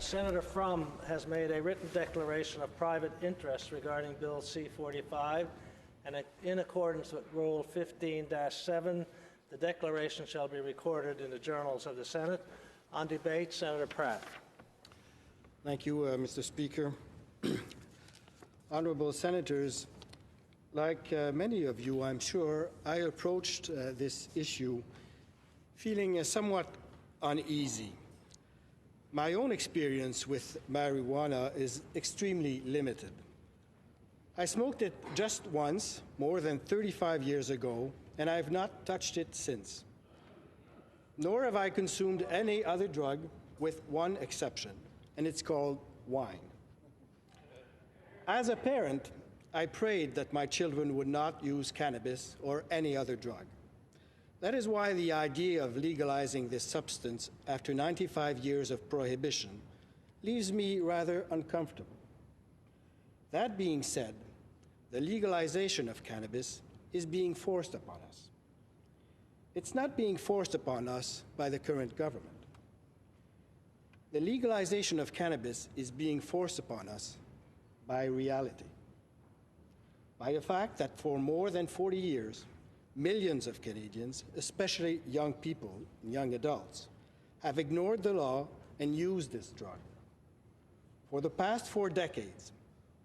Senator Frum has made a written declaration of private interest regarding Bill C-45, and in accordance with Rule 15-7, the declaration shall be recorded in the journals of the Senate. On debate, Senator Pratte. Thank you, Mr. Speaker. Honourable Senators, like many of you, I'm sure, I approached this issue feeling somewhat uneasy. My own experience with marijuana is extremely limited. I smoked it just once, more than 35 years ago, and I have not touched it since. Nor have I consumed any other drug, with one exception, and it's called wine. As a parent, I prayed that my children would not use cannabis or any other drug. That is why the idea of legalizing this substance after 95 years of prohibition leaves me rather uncomfortable. That being said, the legalization of cannabis is being forced upon us. It's not being forced upon us by the current government. The legalization of cannabis is being forced upon us by reality, by the fact that for more than 40 years, millions of Canadians, especially young people, young adults, have ignored the law and used this drug. For the past 4 decades,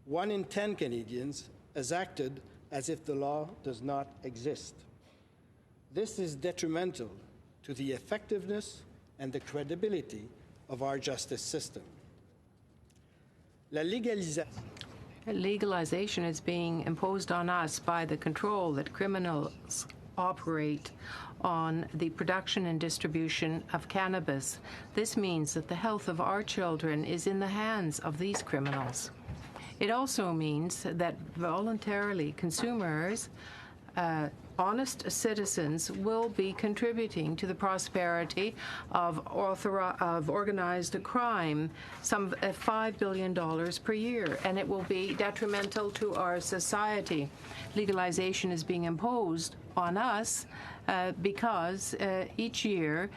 1 in 10 Canadians has acted as if the law does not exist. This is detrimental to the effectiveness and the credibility of our justice system. Legalization is being imposed on us by the control that criminals operate on the production and distribution of cannabis. This means that the health of our children is in the hands of these criminals. It also means that voluntarily consumers, honest citizens, will be contributing to the prosperity of organized crime, some $5 billion per year, and it will be detrimental to our society. Legalization is being imposed on us because each year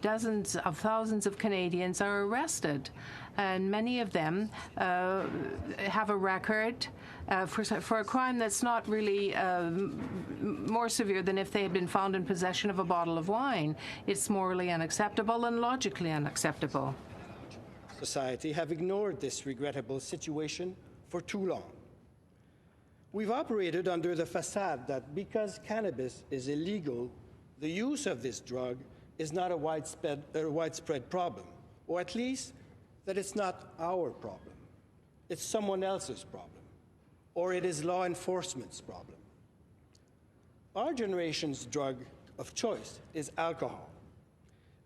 dozens of thousands of Canadians are arrested, and many of them have a record for a crime that's not really more severe than if they had been found in possession of a bottle of wine. It's morally unacceptable and logically unacceptable. Society have ignored this regrettable situation for too long. We've operated under the facade that because cannabis is illegal, the use of this drug is not a widespread problem, or at least that it's not our problem. It's someone else's problem, or it is law enforcement's problem. Our generation's drug of choice is alcohol.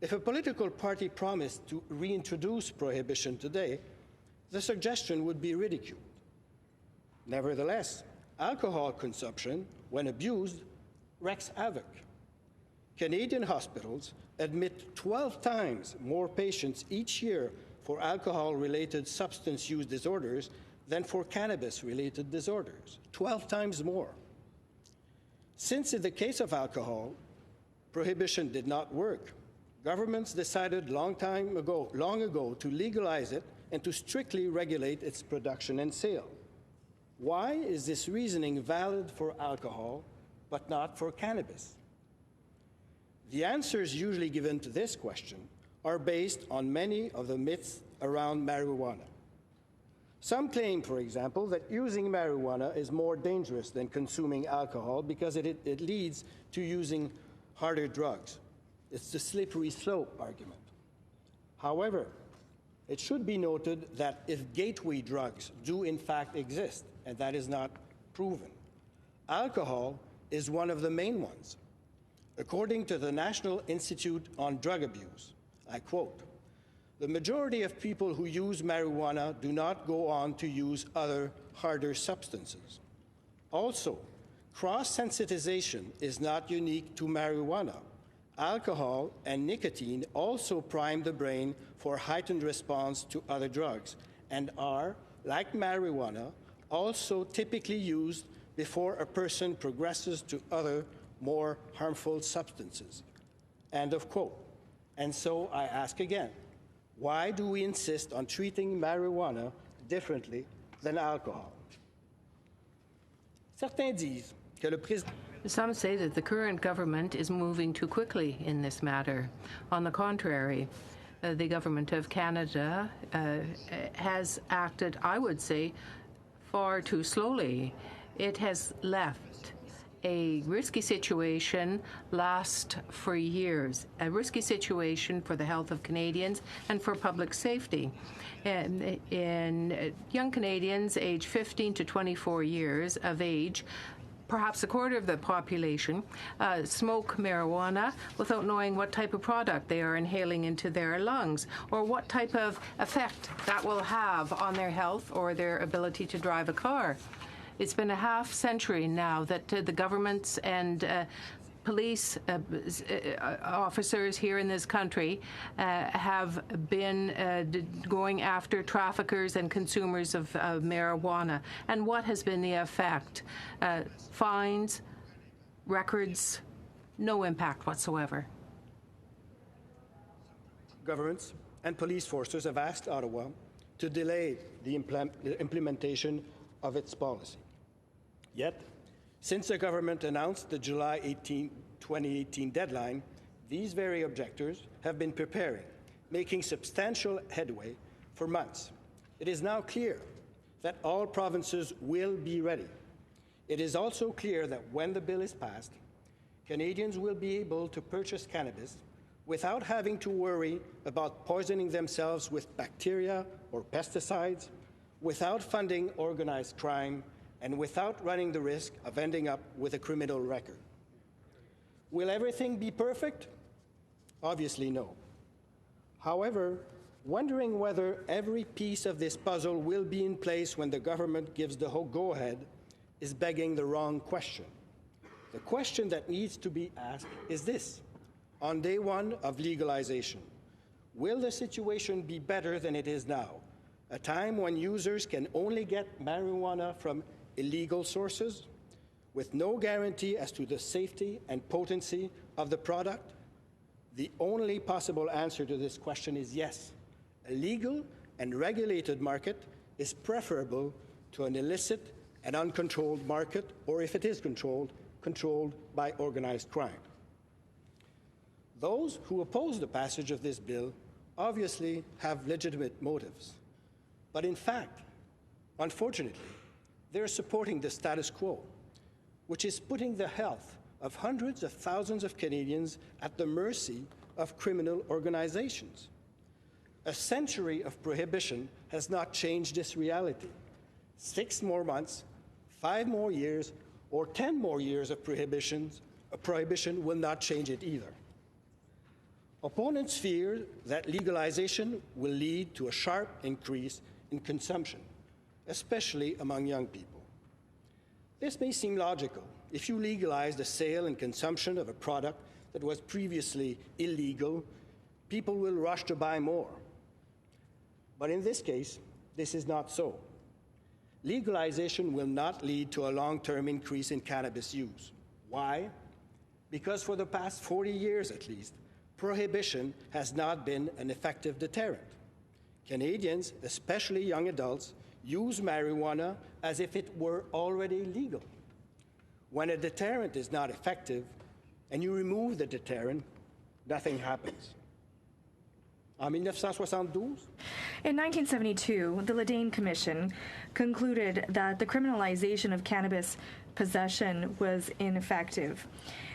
If a political party promised to reintroduce prohibition today, the suggestion would be ridiculed. Nevertheless, alcohol consumption, when abused, wreaks havoc. Canadian hospitals admit 12 times more patients each year for alcohol-related substance use disorders than for cannabis-related disorders, 12 times more. Since in the case of alcohol, prohibition did not work, governments decided long ago to legalize it and to strictly regulate its production and sale. Why is this reasoning valid for alcohol but not for cannabis? The answers usually given to this question are based on many of the myths around marijuana. Some claim, for example, that using marijuana is more dangerous than consuming alcohol because it leads to using harder drugs. It's the slippery slope argument. However, it should be noted that if gateway drugs do in fact exist, and that is not proven, alcohol is one of the main ones. According to the National Institute on Drug Abuse, I quote, "The majority of people who use marijuana do not go on to use other harder substances. Also, cross-sensitization is not unique to marijuana. Alcohol and nicotine also prime the brain for heightened response to other drugs and are, like marijuana, also typically used before a person progresses to other more harmful substances." End of quote. And so I ask again, Why do we insist on treating marijuana differently than alcohol? Certains disent que le président Some say that the current government is moving too quickly in this matter. On the contrary, the government of Canada has acted, I would say, far too slowly. It has left a risky situation last for years, a risky situation for the health of Canadians and for public safety. In young Canadians aged 15 to 24 years of age, perhaps a quarter of the population smoke marijuana without knowing what type of product they are inhaling into their lungs or what type of effect that will have on their health or their ability to drive a car. It's been a half century now that the governments and police officers here in this country have been going after traffickers and consumers of marijuana. And what has been the effect? Fines, records, no impact whatsoever. Governments and police forces have asked Ottawa to delay the implementation of its policy. Yet, since the government announced the July 18, 2018 deadline, these very objectors have been preparing, making substantial headway for months. It is now clear that all provinces will be ready. It is also clear that when the bill is passed, Canadians will be able to purchase cannabis without having to worry about poisoning themselves with bacteria or pesticides, without funding organized crime, and without running the risk of ending up with a criminal record. Will everything be perfect? Obviously, no. However, wondering whether every piece of this puzzle will be in place when the government gives the go-ahead is begging the wrong question. The question that needs to be asked is this: on day one of legalization, will the situation be better than it is now, a time when users can only get marijuana from illegal sources, with no guarantee as to the safety and potency of the product? The only possible answer to this question is yes. A legal and regulated market is preferable to an illicit and uncontrolled market, or if it is controlled by organized crime. Those who oppose the passage of this bill obviously have legitimate motives. But in fact, unfortunately, they're supporting the status quo, which is putting the health of hundreds of thousands of Canadians at the mercy of criminal organizations. A century of prohibition has not changed this reality. 6 more months, 5 more years, or 10 more years of prohibition will not change it either. Opponents fear that legalization will lead to a sharp increase in consumption, especially among young people. This may seem logical. If you legalize the sale and consumption of a product that was previously illegal, people will rush to buy more. But in this case, this is not so. Legalization will not lead to a long-term increase in cannabis use. Why? Because for the past 40 years at least, prohibition has not been an effective deterrent. Canadians, especially young adults, use marijuana as if it were already legal. When a deterrent is not effective and you remove the deterrent, nothing happens. En 1972, in 1972, the Ledane Commission concluded that the criminalization of cannabis possession was ineffective.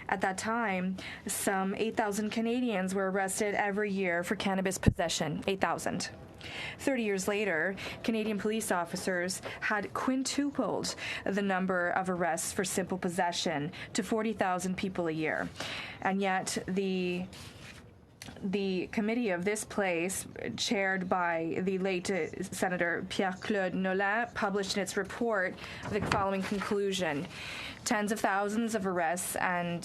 At that time, some 8,000 Canadians were arrested every year for cannabis possession, 8,000. 30 years later, Canadian police officers had quintupled the number of arrests for simple possession to 40,000 people a year. And yet, the committee of this place, chaired by the late Senator Pierre-Claude Nolan, published in its report the following conclusion: tens of thousands of arrests and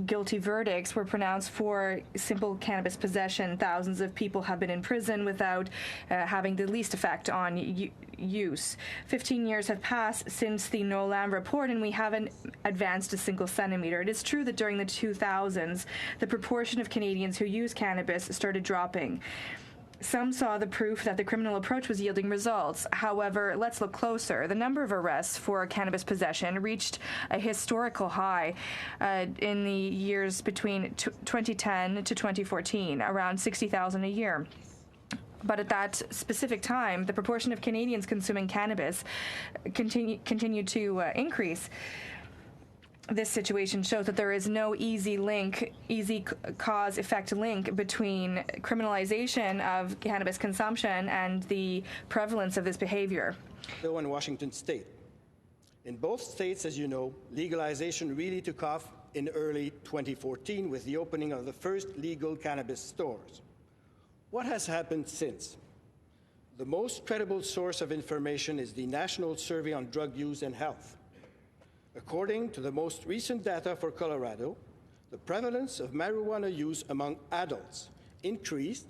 guilty verdicts were pronounced for simple cannabis possession. Thousands of people have been in prison without having the least effect on use. 15 years have passed since the NOLAM report, and we haven't advanced a single centimeter. It is true that during the 2000s, the proportion of Canadians who use cannabis started dropping. Some saw the proof that the criminal approach was yielding results. However, let's look closer. The number of arrests for cannabis possession reached a historical high in the years between 2010 to 2014, around 60,000 a year. But at that specific time, the proportion of Canadians consuming cannabis continued to increase. This situation shows that there is no easy cause-effect link between criminalization of cannabis consumption and the prevalence of this behavior. So in Washington State. In both states, as you know, legalization really took off in early 2014 with the opening of the first legal cannabis stores. What has happened since? The most credible source of information is the National Survey on Drug Use and Health. According to the most recent data for Colorado, the prevalence of marijuana use among adults increased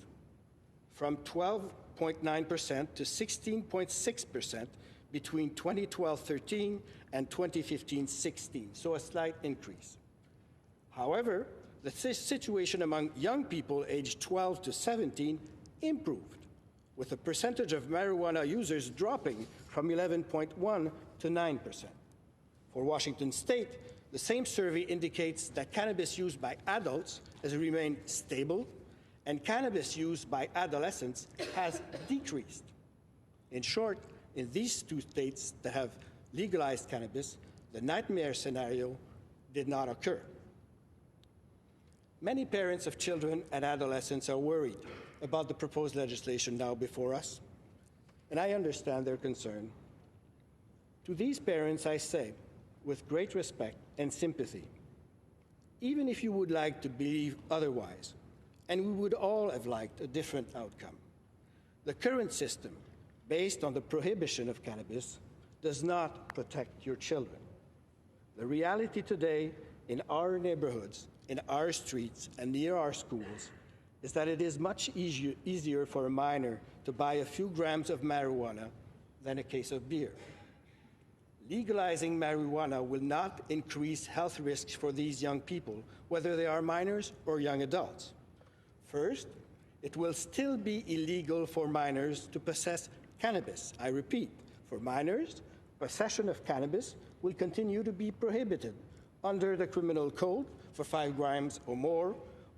from 12.9% to 16.6% between 2012-13 and 2015-16, so a slight increase. However, the situation among young people aged 12 to 17 improved, with the percentage of marijuana users dropping from 11.1 to 9%. For Washington State, the same survey indicates that cannabis use by adults has remained stable, and cannabis use by adolescents has decreased. In short, in these two states that have legalized cannabis, the nightmare scenario did not occur. Many parents of children and adolescents are worried about the proposed legislation now before us, and I understand their concern. To these parents, I say, with great respect and sympathy, even if you would like to believe otherwise, and we would all have liked a different outcome, the current system, based on the prohibition of cannabis, does not protect your children. The reality today in our neighborhoods, in our streets, and near our schools is that it is much easier for a minor to buy a few grams of marijuana than a case of beer. Legalizing marijuana will not increase health risks for these young people, whether they are minors or young adults. First, it will still be illegal for minors to possess cannabis. I repeat, for minors, possession of cannabis will continue to be prohibited under the criminal code for 5 grams or more,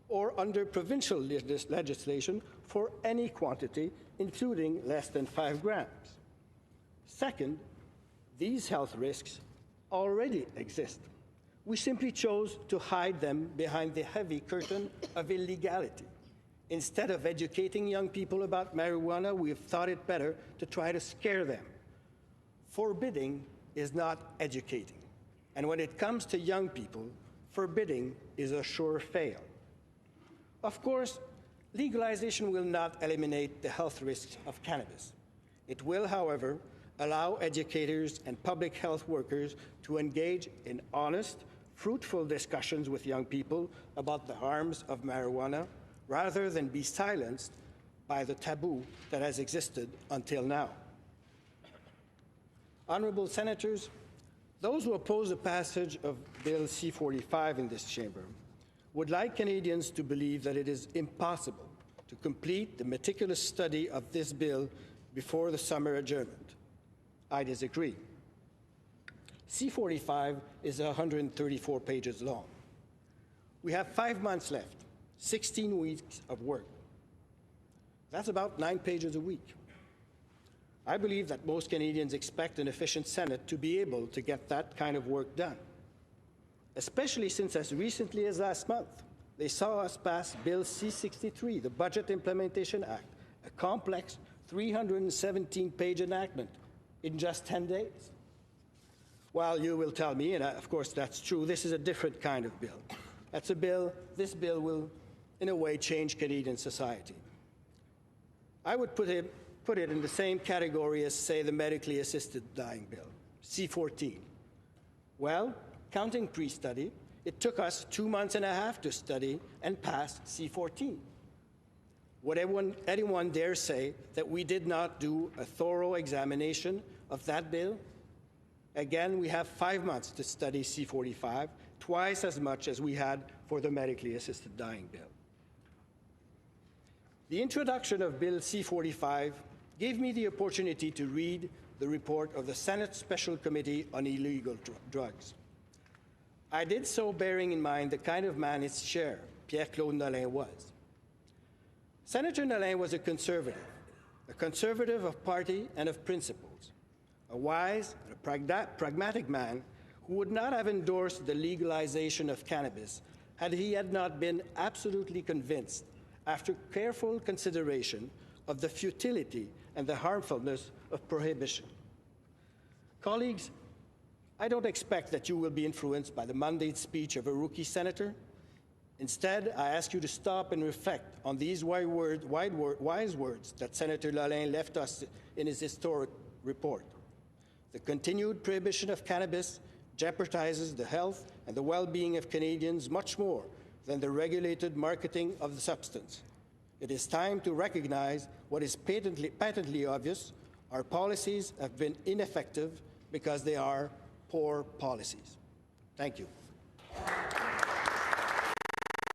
or under provincial legislation for any quantity, including less than 5 grams. Second, these health risks already exist. We simply chose to hide them behind the heavy curtain of illegality. Instead of educating young people about marijuana, we have thought it better to try to scare them. Forbidding is not educating. And when it comes to young people, forbidding is a sure fail. Of course, legalization will not eliminate the health risks of cannabis. It will, however, allow educators and public health workers to engage in honest, fruitful discussions with young people about the harms of marijuana, rather than be silenced by the taboo that has existed until now. Honorable Senators, those who oppose the passage of Bill C-45 in this chamber would like Canadians to believe that it is impossible to complete the meticulous study of this bill before the summer adjournment. I disagree. C-45 is 134 pages long. We have 5 months left, 16 weeks of work. That's about 9 pages a week. I believe that most Canadians expect an efficient Senate to be able to get that kind of work done, especially since as recently as last month, they saw us pass Bill C-63, the Budget Implementation Act, a complex 317-page enactment in just 10 days. While you will tell me, and of course that's true, this is a different kind of bill. This bill will, in a way, change Canadian society. I would put it in the same category as, say, the medically assisted dying bill, C-14. Well, counting pre-study, It took us 2 months and a half to study and pass C-14. Would anyone dare say that we did not do a thorough examination of that bill? Again, we have 5 months to study C-45, twice as much as we had for the medically assisted dying bill. The introduction of Bill C-45 gave me the opportunity to read the report of the Senate Special Committee on Illegal Drugs. I did so bearing in mind the kind of man its chair, Pierre-Claude Nolin, was. Senator Nolin was a conservative of party and of principles, a wise and a pragmatic man who would not have endorsed the legalization of cannabis had he not been absolutely convinced, after careful consideration, of the futility and the harmfulness of prohibition. Colleagues, I don't expect that you will be influenced by the mandate speech of a rookie senator. Instead, I ask you to stop and reflect on these wise words that Senator Nolin left us in his historic report. The continued prohibition of cannabis jeopardizes the health and the well-being of Canadians much more than the regulated marketing of the substance. It is time to recognize what is patently obvious. Our policies have been ineffective because they are poor policies. Thank you.